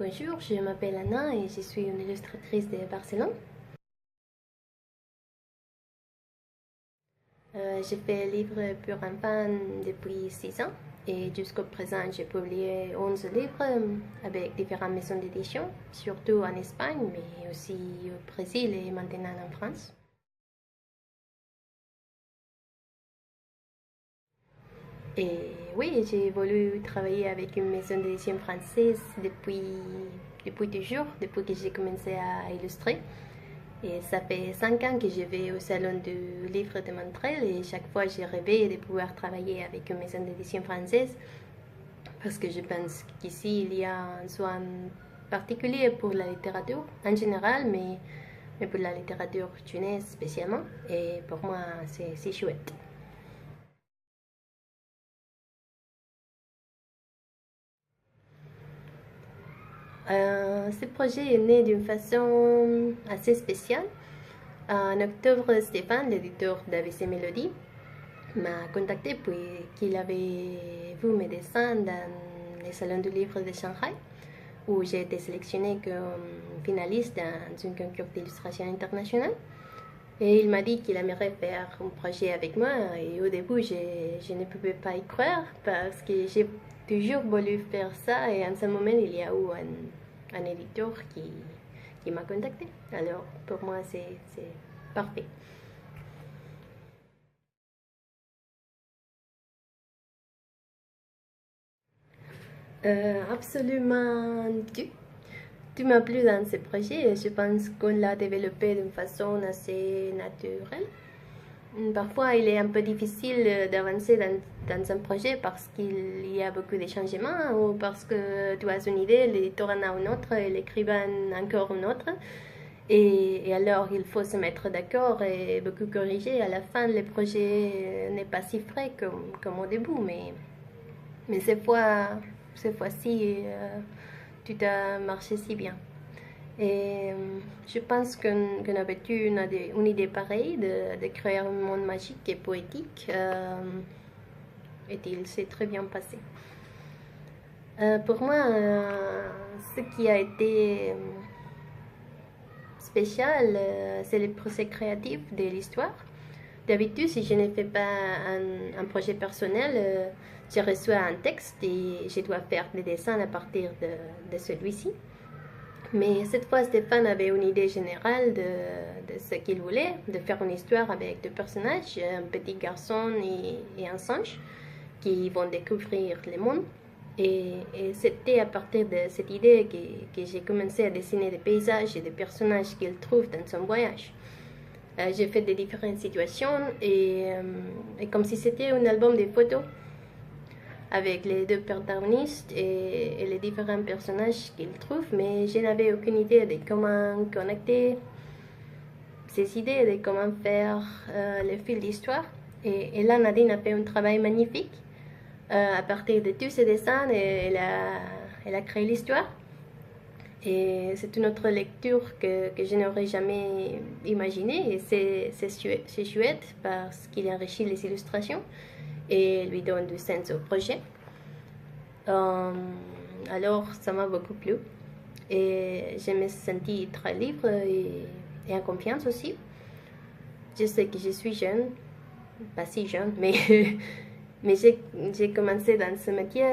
Bonjour, je m'appelle Anna et je suis une illustratrice de Barcelone. J'ai fait livres pour enfants depuis 6 ans et jusqu'au présent j'ai publié 11 livres avec différentes maisons d'édition, surtout en Espagne mais aussi au Brésil et maintenant en France. Et oui, j'ai voulu travailler avec une maison d'édition française depuis toujours, depuis que j'ai commencé à illustrer. Et ça fait 5 ans que je vais au salon du livre de Montréal et chaque fois j'ai rêvé de pouvoir travailler avec une maison d'édition française parce que je pense qu'ici il y a un soin particulier pour la littérature en général, mais pour la littérature jeunesse spécialement. Et pour moi, c'est chouette. Ce projet est né d'une façon assez spéciale. En octobre, Stéphane, l'éditeur d'AVC Mélodie, m'a contacté puis qu'il avait vu mes dessins dans les salons du livre de Shanghai, où j'ai été sélectionnée comme finaliste dans un concours d'illustration international. Et il m'a dit qu'il aimerait faire un projet avec moi. Et au début, je ne pouvais pas y croire parce que j'ai toujours voulu faire ça. Et en ce moment, il y a eu un éditeur qui m'a contacté. Alors, pour moi, c'est parfait. Absolument tout. Tout m'a plu dans ce projet et je pense qu'on l'a développé d'une façon assez naturelle. Parfois, il est un peu difficile d'avancer dans un projet parce qu'il y a beaucoup de changements ou parce que tu as une idée, l'éditeur en a une autre et l'écrivain encore une autre. Et alors, il faut se mettre d'accord et beaucoup corriger. À la fin, le projet n'est pas si frais comme au début, mais cette fois-ci, tout a marché si bien. Et je pense qu'on avait eu une idée pareille de créer un monde magique et poétique. Et il s'est très bien passé. Pour moi, ce qui a été spécial, c'est le procès créatif de l'histoire. D'habitude, si je ne fais pas un projet personnel, je reçois un texte et je dois faire des dessins à partir de celui-ci. Mais cette fois, Stéphane avait une idée générale de ce qu'il voulait, de faire une histoire avec deux personnages, un petit garçon et un singe, qui vont découvrir le monde. Et c'était à partir de cette idée que j'ai commencé à dessiner des paysages et des personnages qu'il trouve dans son voyage. J'ai fait des différentes situations et comme si c'était un album de photos avec les deux protagonistes et les différents personnages qu'ils trouvent, mais je n'avais aucune idée de comment connecter ces idées, de comment faire le fil d'histoire. Et là, Nadine a fait un travail magnifique. À partir de tous ces dessins, elle a créé l'histoire. Et c'est une autre lecture que je n'aurais jamais imaginée. Et c'est chouette parce qu'il enrichit les illustrations et lui donne du sens au projet. Alors, ça m'a beaucoup plu. Et je me sentis très libre et en confiance aussi. Je sais que je suis jeune, pas si jeune, mais, mais j'ai commencé dans ce métier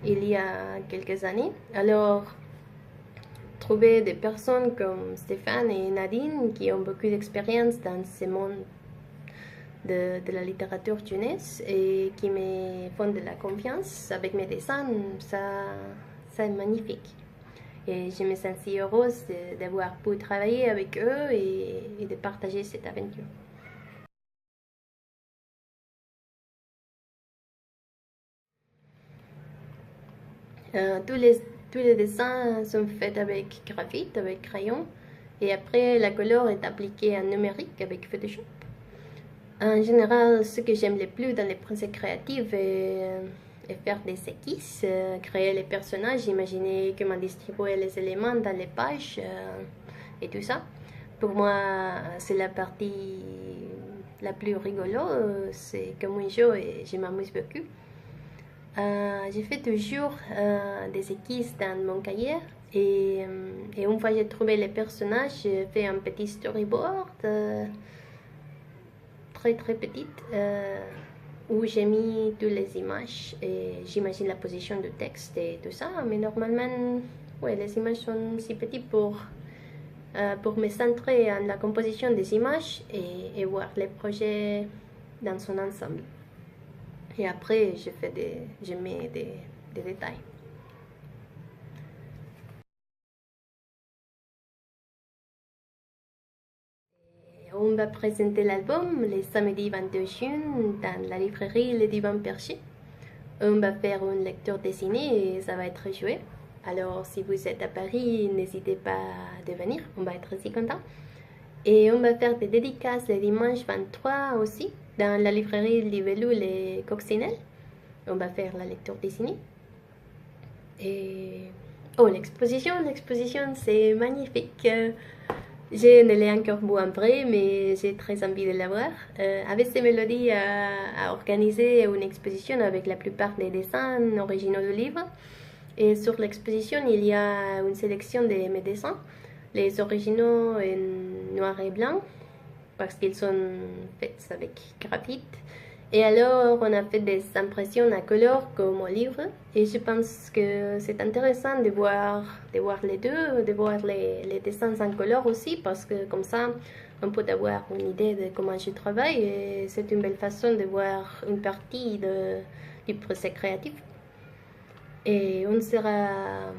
il y a quelques années. Alors, trouver des personnes comme Stéphane et Nadine qui ont beaucoup d'expérience dans ce monde de la littérature jeunesse et qui me font de la confiance avec mes dessins, ça est magnifique. Et je me sens si heureuse d'avoir pu travailler avec eux et de partager cette aventure. Tous les dessins sont faits avec graphite, avec crayon, et après la couleur est appliquée en numérique avec Photoshop. En général, ce que j'aime le plus dans les procès créatifs est faire des esquisses, créer les personnages, imaginer comment distribuer les éléments dans les pages et tout ça. Pour moi, c'est la partie la plus rigolo, c'est comme un jeu et je m'amuse beaucoup. J'ai fait toujours des esquisses dans mon cahier et une fois que j'ai trouvé les personnages, j'ai fait un petit storyboard très très petit où j'ai mis toutes les images et j'imagine la position du texte et tout ça. Mais normalement, ouais, les images sont si petites pour me centrer en la composition des images et voir les projets dans son ensemble. Et après, je mets des détails. On va présenter l'album le samedi 22 juin dans la librairie Le Divan Perché. On va faire une lecture dessinée et ça va être joué. Alors, si vous êtes à Paris, n'hésitez pas à venir, on va être aussi content. Et on va faire des dédicaces le dimanche 23 aussi dans la librairie Libellule et Coccinelle. On va faire la lecture dessinée. Et oh, l'exposition c'est magnifique. Je ne l'ai encore vu en vrai, mais j'ai très envie de la voir. ABC Melody a organisé une exposition avec la plupart des dessins originaux du livre. Et sur l'exposition, il y a une sélection de mes dessins, les originaux en noir et blanc, parce qu'ils sont faits avec graphite. Et alors, on a fait des impressions à couleur comme au livre. Et je pense que c'est intéressant de voir les deux, de voir les dessins en couleur aussi, parce que comme ça, on peut avoir une idée de comment je travaille. Et c'est une belle façon de voir une partie du procès créatif. Et on sera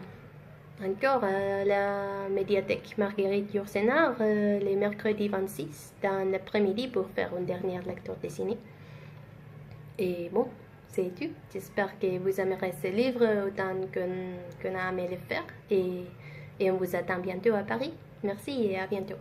encore à la médiathèque Marguerite Yourcenar les mercredis 26 dans l'après-midi pour faire une dernière lecture dessinée. Et bon, c'est tout. J'espère que vous aimerez ce livre autant qu'on a aimé le faire. Et on vous attend bientôt à Paris. Merci et à bientôt.